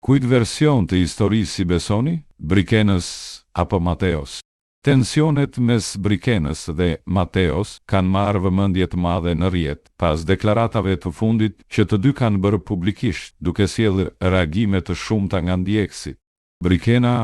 Kujt version të historisë si besoni? Brikenës apo Mateos? Tensionet mes Brikenës dhe Mateos kanë marrë vëmendje të madhe në rrjet pas deklaratave të fundit që të dy kanë bërë publikisht, duke sjellë reagime të shumta nga ndjekësit. Brikena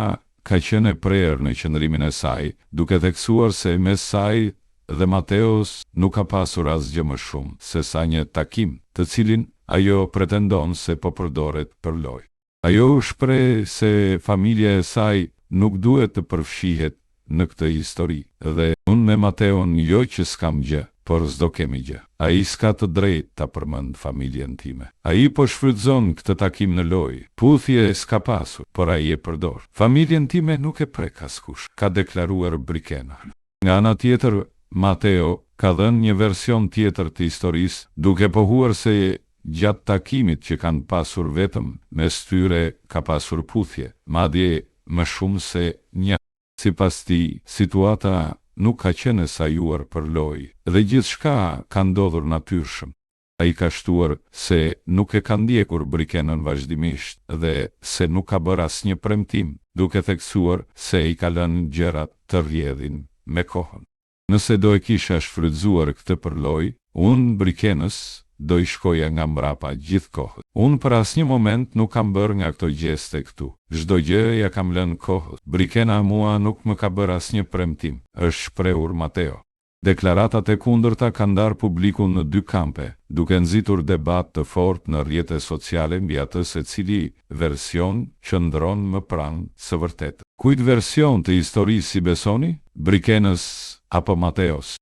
ka qenë e prerë në qëndrimin e saj, duke theksuar se mes saj dhe Mateos nuk ka pasur asgjë më shumë se sa një takim, të cilin ajo pretendon se po përdoret për lojë. Ajo shpreh se familja e saj nuk duhet të përfshihet në këtë histori, dhe unë me Mateon jo që s'kam gjë, por s'do kemi gjë. Ai s'ka të drejtë ta përmend familjen time. Ai po shfrytëzon këtë takim në lojë. Puthje s'ka pasur, por ai e përdor. Familjen time nuk e prek askush, ka deklaruar Brikena. Nga ana tjetër, Mateo ka dhënë një version tjetër të historisë, duke pohuar se gjatë takimit që kanë pasur vetëm mes tyre ka pasur puthje, madje më shumë se një. Sipas tij, situata nuk ka qenë e sajuar për lojë dhe gjithçka ka ndodhur natyrshëm. Ai ka shtuar se nuk e ka ndjekur Brikenën vazhdimisht dhe se nuk ka bërë asnjë premtim, duke theksuar se i ka lënë gjërat të rrjedhin me kohën. Nëse do e kisha shfrytzuar këtë për lojë, unë Brikenës do i shkoja nga mbrapa gjithë kohët. Unë për asnjë moment nuk kam bërë nga këto gjeste këtu. Çdo gjë ja kam lënë kohët. Brikena mua nuk më ka bërë asnjë premtim, është shprehur Mateo. Deklaratat e kundërta kanë ndarë publikun në dy kampe, duke nxitur debat të fortë në rrjetet sociale mbi atë se cili version qëndron më pranë së vërtetës. Kujt version të historisë si besoni? Brikenës apo Mateos?